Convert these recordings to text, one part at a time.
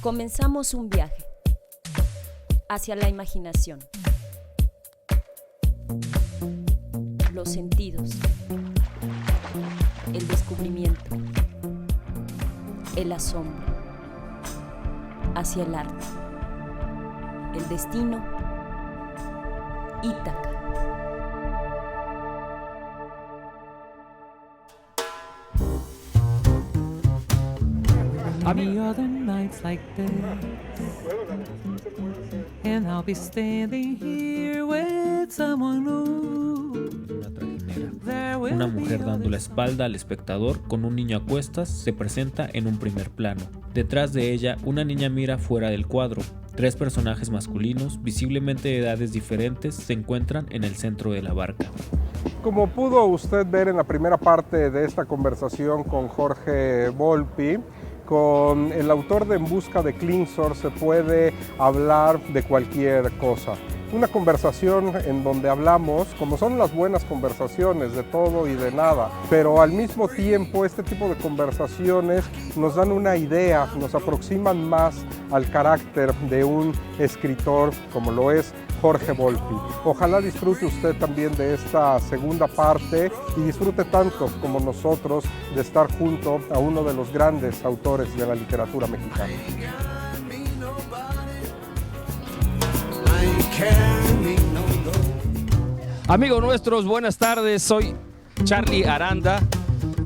Comenzamos un viaje hacia la imaginación, los sentidos, el descubrimiento, el asombro, hacia el arte, el destino, Ítaca. The other nights like this, and I'll be standing here with someone new. Una trajinera. Una mujer dando la espalda al espectador con un niño a cuestas se presenta en un primer plano. Detrás de ella, una niña mira fuera del cuadro. Tres personajes masculinos, visiblemente de edades diferentes, se encuentran en el centro de la barca. Como pudo usted ver en la primera parte de esta conversación con Jorge Volpi, con el autor de En busca de Klingsor se puede hablar de cualquier cosa. Una conversación en donde hablamos, como son las buenas conversaciones, de todo y de nada, pero al mismo tiempo este tipo de conversaciones nos dan una idea, nos aproximan más al carácter de un escritor como lo es Jorge Volpi. Ojalá disfrute usted también de esta segunda parte y disfrute tanto como nosotros de estar junto a uno de los grandes autores de la literatura mexicana. Amigos nuestros, buenas tardes, soy Charlie Aranda.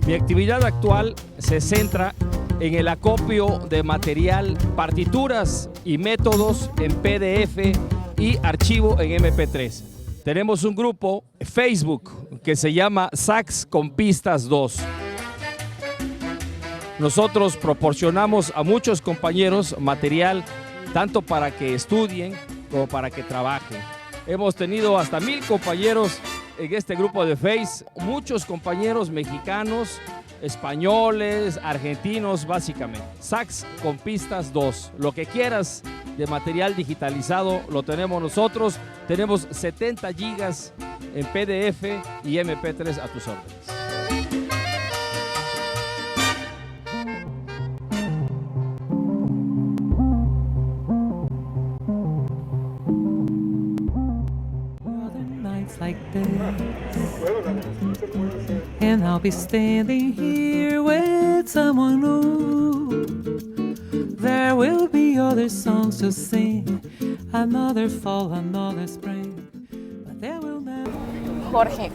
Mi actividad actual se centra en el acopio de material, partituras y métodos en PDF y archivo en MP3. Tenemos un grupo Facebook que se llama Sax con Pistas 2. Nosotros proporcionamos a muchos compañeros material tanto para que estudien como para que trabajen. Hemos tenido hasta 1000 compañeros en este grupo de Face, muchos compañeros mexicanos, españoles, argentinos, básicamente. Sax con Pistas 2. Lo que quieras de material digitalizado lo tenemos nosotros. Tenemos 70 gigas en PDF y MP3 a tus órdenes. Like this, and I'll be standing here with someone new. There will be other songs to sing, another fall, another spring, but there will never... Jorge,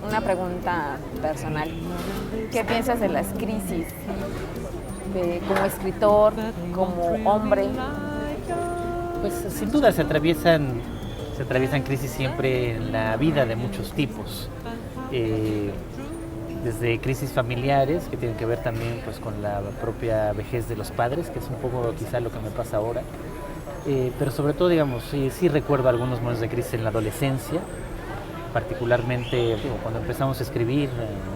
una pregunta personal. ¿Qué piensas de las crisis como escritor, como hombre? Pues sin duda se atraviesan crisis siempre en la vida de muchos tipos, desde crisis familiares que tienen que ver también pues, con la propia vejez de los padres, que es un poco quizá lo que me pasa ahora, pero sobre todo digamos sí recuerdo algunos momentos de crisis en la adolescencia, particularmente cuando empezamos a escribir,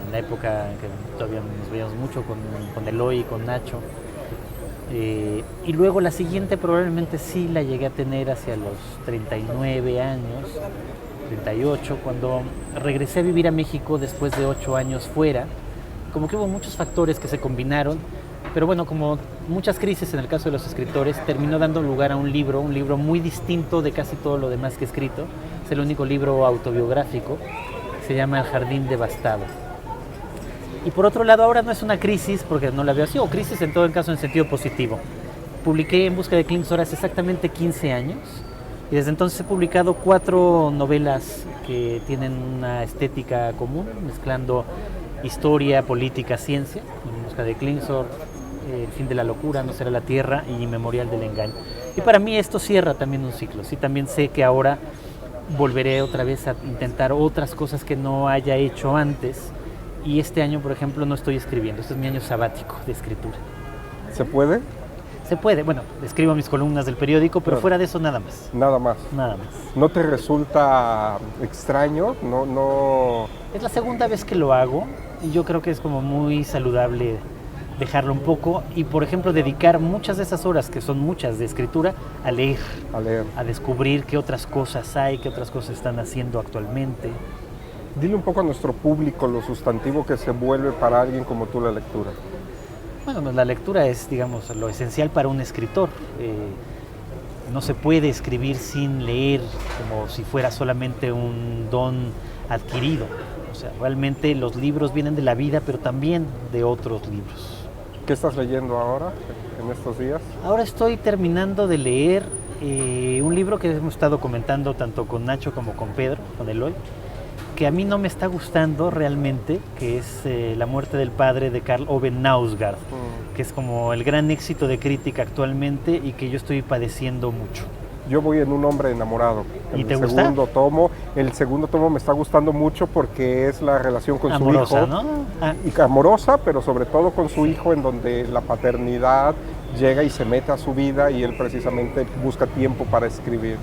en la época en que todavía nos veíamos mucho con Eloy y con Nacho. Y luego la siguiente probablemente sí la llegué a tener hacia los 39 años, 38, cuando regresé a vivir a México después de 8 años fuera. Como que hubo muchos factores que se combinaron, pero bueno, como muchas crisis en el caso de los escritores, terminó dando lugar a un libro muy distinto de casi todo lo demás que he escrito. Es el único libro autobiográfico, se llama El jardín devastado. Y por otro lado, ahora no es una crisis, porque no la veo así, o crisis en todo el caso en sentido positivo. Publiqué En busca de Klingsor hace exactamente 15 años, y desde entonces he publicado 4 novelas que tienen una estética común, mezclando historia, política, ciencia. En busca de Klingsor, El fin de la locura, No será la tierra y Memorial del engaño. Y para mí esto cierra también un ciclo. Sí, también sé que ahora volveré otra vez a intentar otras cosas que no haya hecho antes. Y este año, por ejemplo, no estoy escribiendo. Este es mi año sabático de escritura. ¿Se puede? Se puede. Bueno, escribo mis columnas del periódico, pero fuera de eso nada más. Nada más. Nada más. ¿No te resulta extraño? No. Es la segunda vez que lo hago y yo creo que es como muy saludable dejarlo un poco y, por ejemplo, dedicar muchas de esas horas, que son muchas de escritura, a leer. A descubrir qué otras cosas hay, qué otras cosas están haciendo actualmente. Dile un poco a nuestro público lo sustantivo que se vuelve para alguien como tú la lectura. Bueno, la lectura es, digamos, lo esencial para un escritor. No se puede escribir sin leer, como si fuera solamente un don adquirido. O sea, realmente los libros vienen de la vida, pero también de otros libros. ¿Qué estás leyendo ahora, en estos días? Ahora estoy terminando de leer un libro que hemos estado comentando tanto con Nacho como con Pedro, con Eloy, que a mí no me está gustando realmente, que es La muerte del padre de Karl Ove Knausgaard, que es como el gran éxito de crítica actualmente y que yo estoy padeciendo mucho. Yo voy en Un hombre enamorado. ¿Y te gusta? El segundo tomo me está gustando mucho porque es la relación con amorosa, su hijo. ¿no? Y amorosa, pero sobre todo con su hijo, en donde la paternidad llega y se mete a su vida y él precisamente busca tiempo para escribir.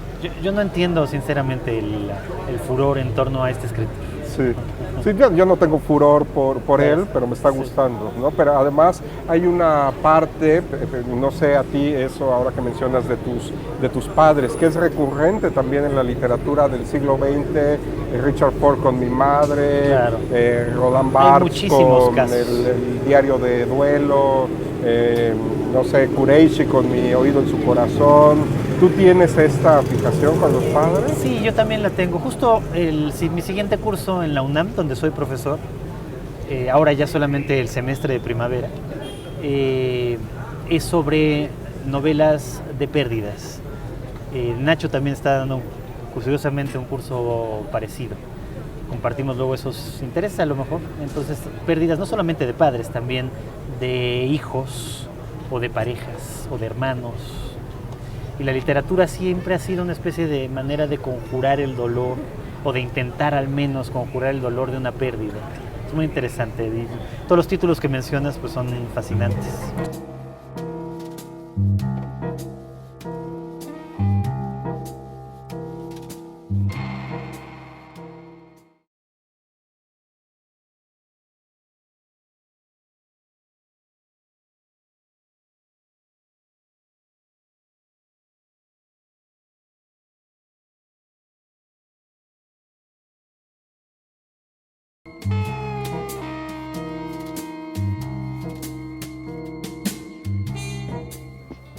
Yo no entiendo sinceramente el furor en torno a este escritor. Sí, yo no tengo furor por él, pero me está gustando, ¿no? Pero además hay una parte, no sé a ti eso ahora que mencionas de tus padres, que es recurrente también en la literatura del siglo XX, Richard Ford con Mi madre, claro. Roland Barthes con casos. el diario de duelo, no sé, Kureishi con Mi oído en su corazón. ¿Tú tienes esta fijación con los padres? Sí, yo también la tengo. Justo mi siguiente curso en la UNAM, donde soy profesor, ahora ya solamente el semestre de primavera, es sobre novelas de pérdidas. Nacho también está dando, curiosamente, un curso parecido. Compartimos luego esos intereses a lo mejor. Entonces, pérdidas no solamente de padres, también de hijos o de parejas o de hermanos. Y la literatura siempre ha sido una especie de manera de conjurar el dolor, o de intentar al menos conjurar el dolor de una pérdida. Es muy interesante. Y todos los títulos que mencionas pues son fascinantes.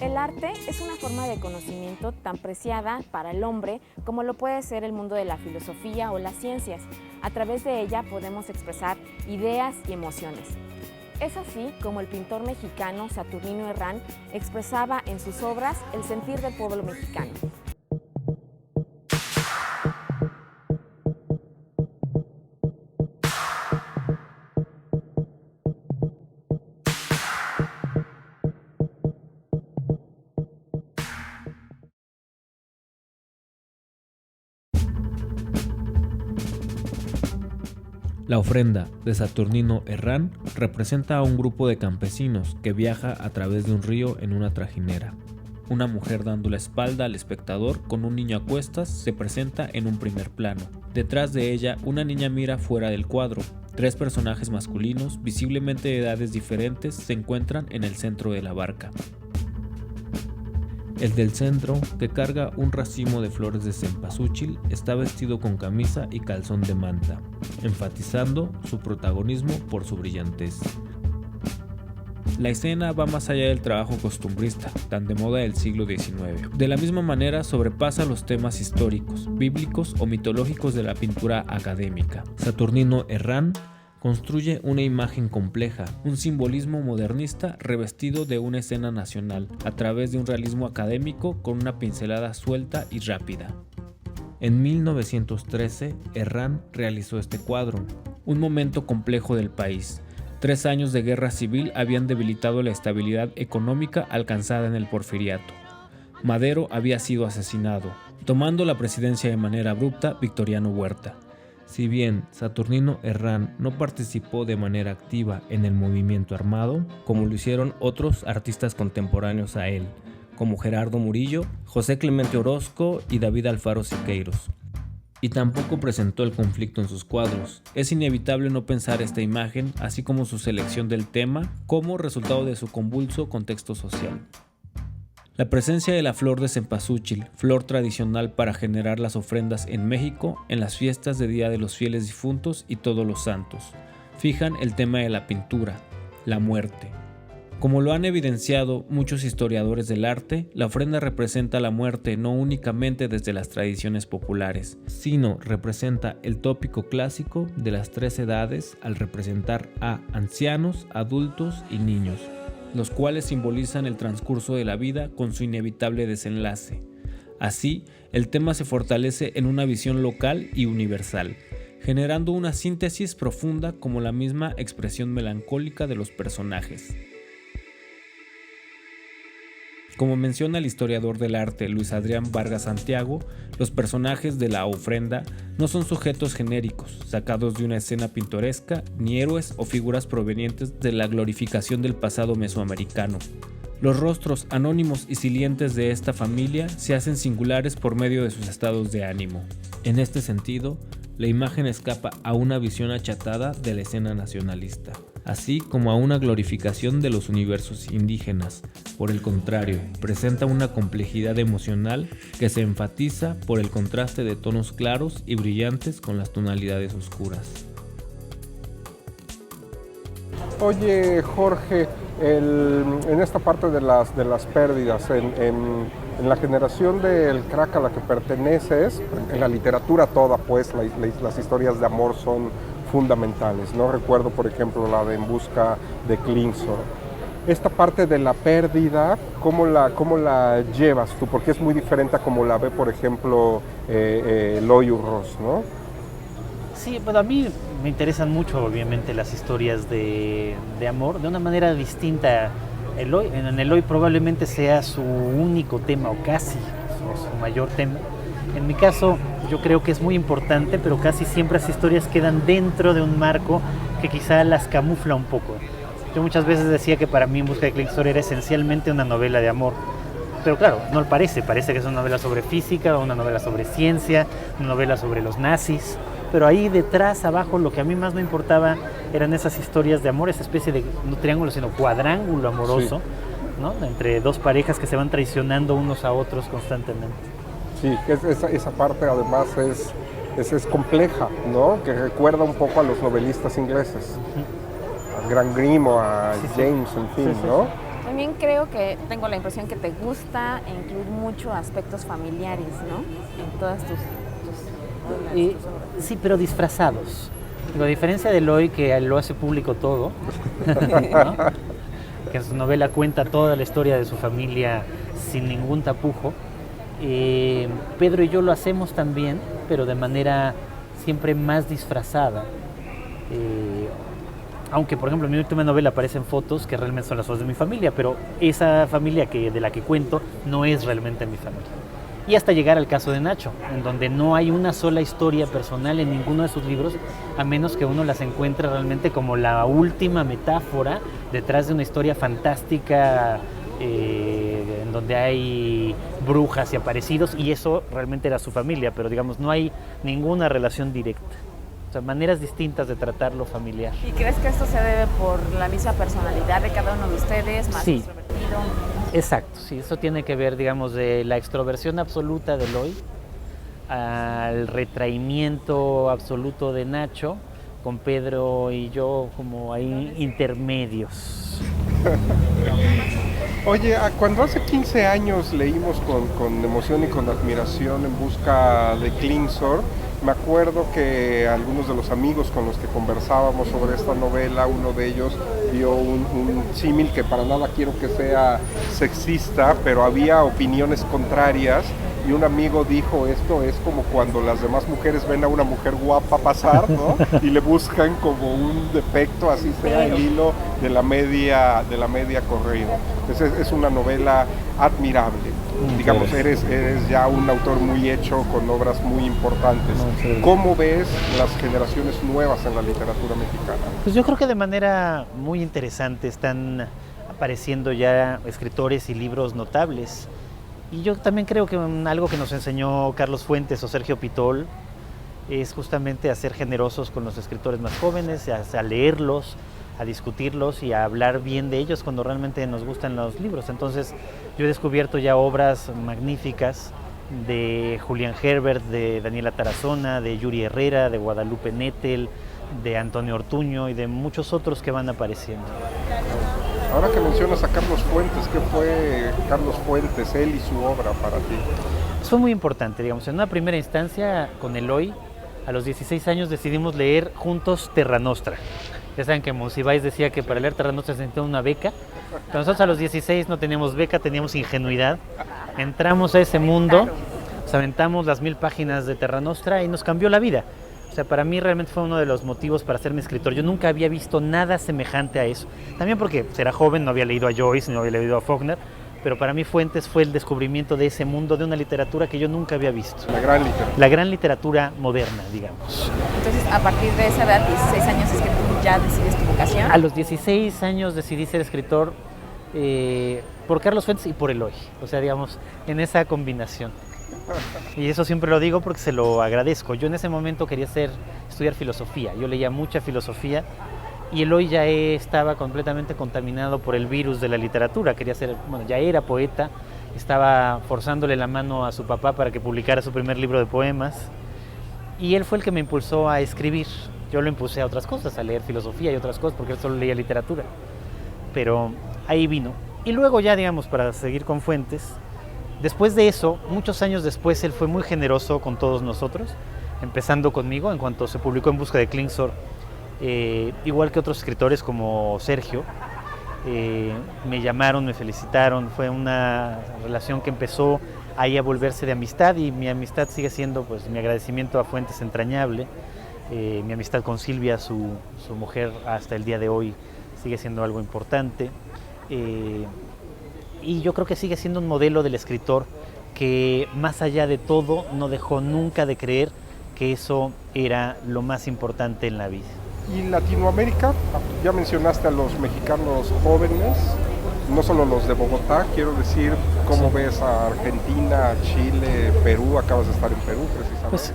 El arte es una forma de conocimiento tan preciada para el hombre como lo puede ser el mundo de la filosofía o las ciencias. A través de ella podemos expresar ideas y emociones. Es así como el pintor mexicano Saturnino Herrán expresaba en sus obras el sentir del pueblo mexicano. La ofrenda de Saturnino Herrán representa a un grupo de campesinos que viaja a través de un río en una trajinera. Una mujer dando la espalda al espectador con un niño a cuestas se presenta en un primer plano. Detrás de ella, una niña mira fuera del cuadro. 3 personajes masculinos, visiblemente de edades diferentes, se encuentran en el centro de la barca. El del centro, que carga un racimo de flores de cempasúchil, está vestido con camisa y calzón de manta, enfatizando su protagonismo por su brillantez. La escena va más allá del trabajo costumbrista, tan de moda del siglo XIX. De la misma manera sobrepasa los temas históricos, bíblicos o mitológicos de la pintura académica. Saturnino Herrán construye una imagen compleja, un simbolismo modernista revestido de una escena nacional, a través de un realismo académico con una pincelada suelta y rápida. En 1913, Herrán realizó este cuadro, un momento complejo del país. 3 años de guerra civil habían debilitado la estabilidad económica alcanzada en el Porfiriato. Madero había sido asesinado, tomando la presidencia de manera abrupta Victoriano Huerta. Si bien Saturnino Herrán no participó de manera activa en el movimiento armado, como lo hicieron otros artistas contemporáneos a él, como Gerardo Murillo, José Clemente Orozco y David Alfaro Siqueiros, y tampoco presentó el conflicto en sus cuadros. Es inevitable no pensar esta imagen, así como su selección del tema, como resultado de su convulso contexto social. La presencia de la flor de cempasúchil, flor tradicional para generar las ofrendas en México en las fiestas de Día de los Fieles Difuntos y Todos los Santos, fijan el tema de la pintura, la muerte. Como lo han evidenciado muchos historiadores del arte, la ofrenda representa la muerte no únicamente desde las tradiciones populares, sino representa el tópico clásico de las 3 edades al representar a ancianos, adultos y niños, los cuales simbolizan el transcurso de la vida con su inevitable desenlace. Así, el tema se fortalece en una visión local y universal, generando una síntesis profunda como la misma expresión melancólica de los personajes. Como menciona el historiador del arte Luis Adrián Vargas Santiago, los personajes de la ofrenda no son sujetos genéricos, sacados de una escena pintoresca, ni héroes o figuras provenientes de la glorificación del pasado mesoamericano. Los rostros anónimos y silientes de esta familia se hacen singulares por medio de sus estados de ánimo. En este sentido, la imagen escapa a una visión achatada de la escena nacionalista, así como a una glorificación de los universos indígenas. Por el contrario, presenta una complejidad emocional que se enfatiza por el contraste de tonos claros y brillantes con las tonalidades oscuras. Oye, Jorge, en esta parte de las pérdidas, en la generación del crack a la que perteneces, en la literatura toda, pues, las historias de amor son fundamentales, ¿no? Recuerdo, por ejemplo, la de En busca de Klingsor. Esta parte de la pérdida, ¿cómo la llevas tú? Porque es muy diferente a como la ve, por ejemplo, Eloi Urroz, ¿no? Sí, bueno, a mí me interesan mucho, obviamente, las historias de amor de una manera distinta. En Eloi probablemente sea su único tema, o casi su mayor tema. En mi caso, yo creo que es muy importante, pero casi siempre las historias quedan dentro de un marco que quizá las camufla un poco. Yo muchas veces decía que para mí En busca de Klingsor era esencialmente una novela de amor. Pero claro, no lo parece que es una novela sobre física, una novela sobre ciencia, una novela sobre los nazis. Pero ahí detrás, abajo, lo que a mí más me importaba eran esas historias de amor, esa especie de, no triángulo, sino cuadrángulo amoroso, sí, ¿no? Entre dos parejas que se van traicionando unos a otros constantemente. Sí, esa parte además es compleja, ¿no? Que recuerda un poco a los novelistas ingleses, a Grant Grimm o a James, en fin, ¿no? También creo que tengo la impresión que te gusta incluir mucho aspectos familiares, ¿no? En todas tus sí, pero disfrazados. A diferencia de Eloi, que lo hace público todo, ¿no? Que en su novela cuenta toda la historia de su familia sin ningún tapujo, Pedro y yo lo hacemos también, pero de manera siempre más disfrazada. Aunque, por ejemplo, en mi última novela aparecen fotos que realmente son las fotos de mi familia, pero esa familia de la que cuento no es realmente mi familia. Y hasta llegar al caso de Nacho, en donde no hay una sola historia personal en ninguno de sus libros, a menos que uno las encuentre realmente como la última metáfora detrás de una historia fantástica en donde hay brujas y aparecidos, y eso realmente era su familia, pero digamos, no hay ninguna relación directa. O sea, maneras distintas de tratar lo familiar. ¿Y crees que esto se debe por la misma personalidad de cada uno de ustedes, más extrovertido? Exacto, sí, eso tiene que ver, digamos, de la extroversión absoluta de Eloi al retraimiento absoluto de Nacho, con Pedro y yo como ahí intermedios. Oye, cuando hace 15 años leímos con emoción y con admiración En busca de Klingsor, me acuerdo que algunos de los amigos con los que conversábamos sobre esta novela, uno de ellos dio un símil que para nada quiero que sea sexista, pero había opiniones contrarias, y un amigo dijo: esto es como cuando las demás mujeres ven a una mujer guapa pasar, ¿no? Y le buscan como un defecto, así sea el hilo de la media corrida. Es una novela admirable. Digamos, eres ya un autor muy hecho, con obras muy importantes. ¿Cómo ves las generaciones nuevas en la literatura mexicana? Pues yo creo que de manera muy interesante están apareciendo ya escritores y libros notables. Y yo también creo que algo que nos enseñó Carlos Fuentes o Sergio Pitol es justamente a ser generosos con los escritores más jóvenes, a leerlos, a discutirlos y a hablar bien de ellos cuando realmente nos gustan los libros. Entonces yo he descubierto ya obras magníficas de Julián Herbert, de Daniela Tarazona, de Yuri Herrera, de Guadalupe Nettel, de Antonio Ortuño y de muchos otros que van apareciendo. Ahora que mencionas a Carlos Fuentes, ¿qué fue Carlos Fuentes, él y su obra para ti? Fue muy importante, digamos, en una primera instancia con Eloy, a los 16 años decidimos leer juntos Terra Nostra. Ya saben que Monsiváis decía que para leer Terra Nostra se necesitaba una beca, pero nosotros a los 16 no teníamos beca, teníamos ingenuidad. Entramos a ese mundo, nos aventamos las 1000 páginas de Terra Nostra y nos cambió la vida. O sea, para mí realmente fue uno de los motivos para hacerme escritor. Yo nunca había visto nada semejante a eso. También porque era joven, no había leído a Joyce, no había leído a Faulkner, pero para mí Fuentes fue el descubrimiento de ese mundo, de una literatura que yo nunca había visto. La gran literatura. La gran literatura moderna, digamos. Entonces, a partir de esa edad, 16 años, es que tú ya decides tu vocación. A los 16 años decidí ser escritor por Carlos Fuentes y por Eloy. O sea, digamos, en esa combinación. Y eso siempre lo digo porque se lo agradezco. Yo en ese momento quería estudiar filosofía. Yo leía mucha filosofía y Eloy ya estaba completamente contaminado por el virus de la literatura. Ya era poeta, estaba forzándole la mano a su papá para que publicara su primer libro de poemas. Y él fue el que me impulsó a escribir. Yo lo impulsé a otras cosas, a leer filosofía y otras cosas, porque él solo leía literatura. Pero ahí vino. Y luego ya, digamos, para seguir con Fuentes, después de eso, muchos años después, él fue muy generoso con todos nosotros, empezando conmigo, en cuanto se publicó En busca de Klingsor, igual que otros escritores como Sergio, me llamaron, me felicitaron, fue una relación que empezó ahí a volverse de amistad y mi amistad sigue siendo, pues, mi agradecimiento a Fuentes entrañable, mi amistad con Silvia, su mujer, hasta el día de hoy sigue siendo algo importante. Y yo creo que sigue siendo un modelo del escritor que, más allá de todo, no dejó nunca de creer que eso era lo más importante en la vida. ¿Y Latinoamérica? Ya mencionaste a los mexicanos jóvenes, no solo los de Bogotá, quiero decir, ¿cómo ves a Argentina, Chile, Perú? Acabas de estar en Perú, precisamente. Pues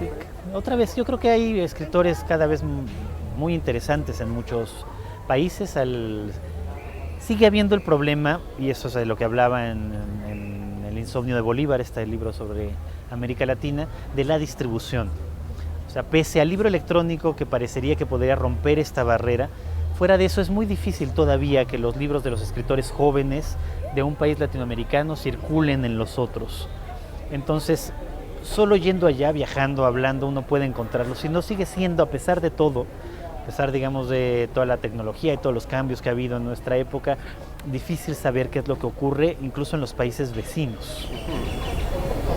otra vez, yo creo que hay escritores cada vez muy interesantes en muchos países. Sigue habiendo el problema, y eso es de lo que hablaba en El insomnio de Bolívar, este libro sobre América Latina, de la distribución. O sea, pese al libro electrónico que parecería que podría romper esta barrera, fuera de eso es muy difícil todavía que los libros de los escritores jóvenes de un país latinoamericano circulen en los otros. Entonces, solo yendo allá, viajando, hablando, uno puede encontrarlos. Si no, sigue siendo, a pesar de todo, a pesar, digamos, de toda la tecnología y todos los cambios que ha habido en nuestra época, difícil saber qué es lo que ocurre incluso en los países vecinos.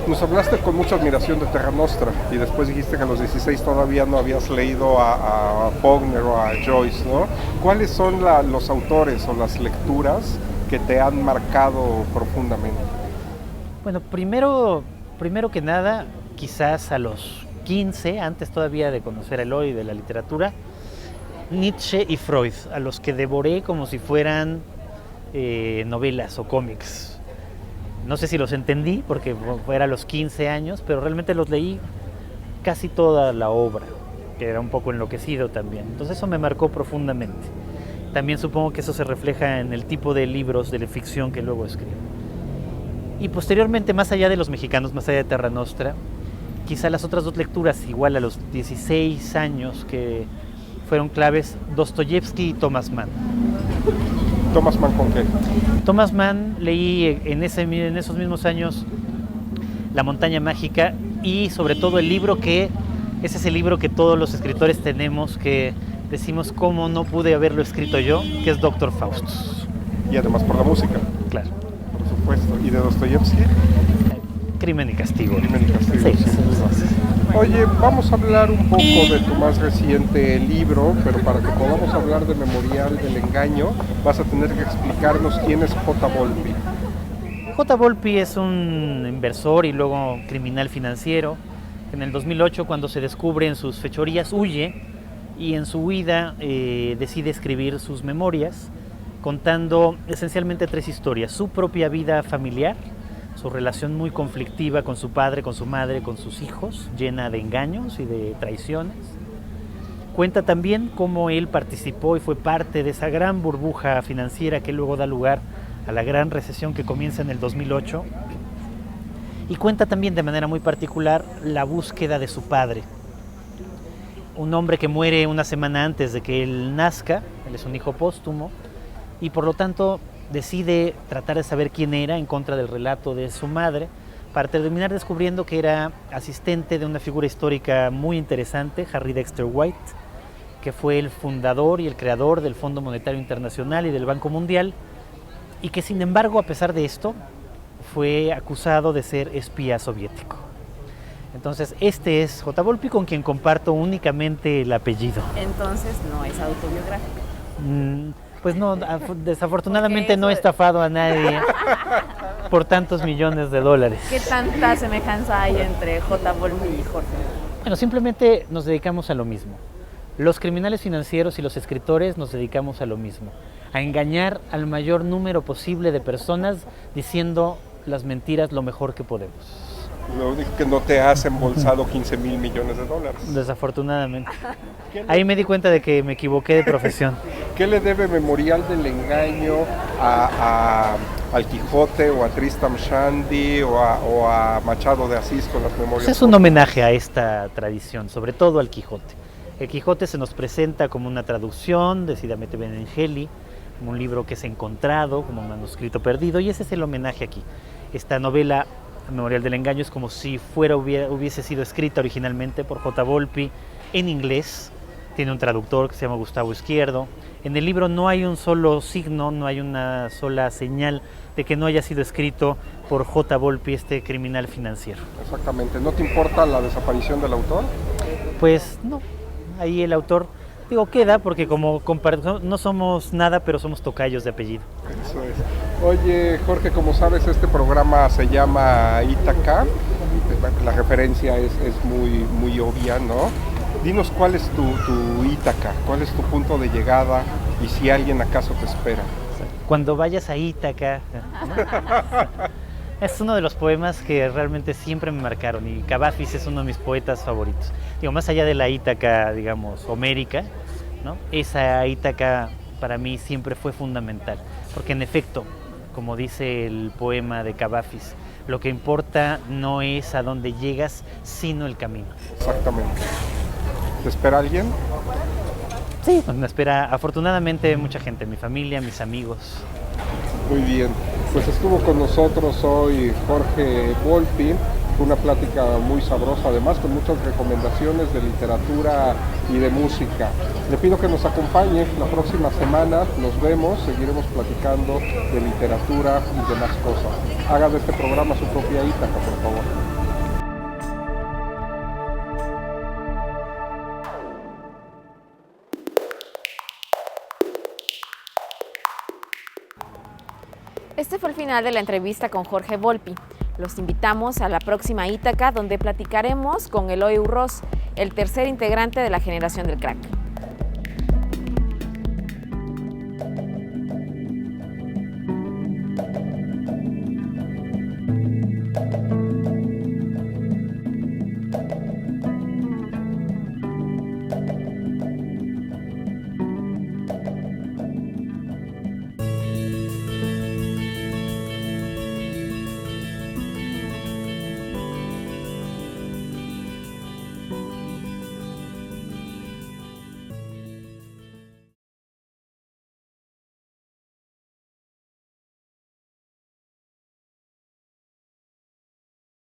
Nos hablaste con mucha admiración de Terra Nostra y después dijiste que a los 16 todavía no habías leído a Faulkner o a Joyce, ¿no? ¿Cuáles son los autores o las lecturas que te han marcado profundamente? Bueno, primero que nada, quizás a los 15, antes todavía de conocer a Eloy de la literatura, Nietzsche y Freud, a los que devoré como si fueran novelas o cómics. No sé si los entendí porque era a los 15 años, pero realmente los leí casi toda la obra, que era un poco enloquecido también. Entonces eso me marcó profundamente. También supongo que eso se refleja en el tipo de libros de ficción que luego escribo. Y posteriormente, más allá de los mexicanos, más allá de Terra Nostra, quizá las otras dos lecturas, igual a los 16 años, que fueron claves, Dostoyevsky y Thomas Mann. ¿Thomas Mann con qué? Thomas Mann leí en esos mismos años La montaña mágica y sobre todo el libro ese es el libro que todos los escritores tenemos, que decimos cómo no pude haberlo escrito yo, que es Dr. Faustus. Y además por la música. Claro. Por supuesto. ¿Y de Dostoyevsky? Crimen y castigo. Crimen y castigo. Sí. Oye, vamos a hablar un poco de tu más reciente libro, pero para que podamos hablar de Memorial del Engaño, vas a tener que explicarnos quién es J. Volpi. J. Volpi es un inversor y luego criminal financiero. En el 2008, cuando se descubre en sus fechorías, huye y en su huida decide escribir sus memorias, contando esencialmente 3 historias: su propia vida familiar, su relación muy conflictiva con su padre, con su madre, con sus hijos, llena de engaños y de traiciones. Cuenta también cómo él participó y fue parte de esa gran burbuja financiera que luego da lugar a la gran recesión que comienza en el 2008. Y cuenta también de manera muy particular la búsqueda de su padre, un hombre que muere una semana antes de que él nazca. Él es un hijo póstumo y por lo tanto decide tratar de saber quién era en contra del relato de su madre, para terminar descubriendo que era asistente de una figura histórica muy interesante, Harry Dexter White, que fue el fundador y el creador del Fondo Monetario Internacional y del Banco Mundial, y que sin embargo, a pesar de esto, fue acusado de ser espía soviético. Entonces, este es J. Volpi, con quien comparto únicamente el apellido. Entonces no es autobiográfico. Pues no, desafortunadamente no he estafado a nadie por tantos millones de dólares. ¿Qué tanta semejanza hay entre J. Volpi y Jorge? Bueno, simplemente nos dedicamos a lo mismo. Los criminales financieros y los escritores nos dedicamos a lo mismo, a engañar al mayor número posible de personas diciendo las mentiras lo mejor que podemos. Lo único que no te has embolsado 15 mil millones de dólares. Desafortunadamente. Ahí me di cuenta de que me equivoqué de profesión. ¿Qué le debe Memorial del Engaño al Quijote o a Tristram Shandy o a Machado de Asís con las memorias? Pues es un homenaje a esta tradición, sobre todo al Quijote. El Quijote se nos presenta como una traducción de Sidamete Benengeli, como un libro que es encontrado, como un manuscrito perdido, y ese es el homenaje aquí. Esta novela, Memorial del Engaño, es como si hubiese sido escrita originalmente por J. Volpi en inglés. Tiene un traductor que se llama Gustavo Izquierdo. En el libro no hay un solo signo, no hay una sola señal de que no haya sido escrito por J. Volpi, este criminal financiero. Exactamente. ¿No te importa la desaparición del autor? Pues no, ahí el autor, queda, porque como no somos nada, pero somos tocayos de apellido. Eso es. Oye, Jorge, como sabes, este programa se llama Ítaca. La referencia es muy obvia, ¿no? Dinos cuál es tu Ítaca, cuál es tu punto de llegada y si alguien acaso te espera. Cuando vayas a Ítaca, es uno de los poemas que realmente siempre me marcaron, y Cavafis es uno de mis poetas favoritos. Más allá de la Ítaca, digamos, homérica, ¿no? Esa Ítaca para mí siempre fue fundamental, porque en efecto, como dice el poema de Cavafis, lo que importa no es a dónde llegas, sino el camino. Exactamente. ¿Te espera alguien? Sí, me espera afortunadamente mucha gente, mi familia, mis amigos. Muy bien, pues estuvo con nosotros hoy Jorge Volpi, una plática muy sabrosa, además con muchas recomendaciones de literatura y de música. Le pido que nos acompañe la próxima semana, nos vemos, seguiremos platicando de literatura y demás cosas. Haga de este programa su propia Ítaca, por favor. Este fue el final de la entrevista con Jorge Volpi. Los invitamos a la próxima Ítaca, donde platicaremos con Eloy Urroz, el tercer integrante de la generación del crack.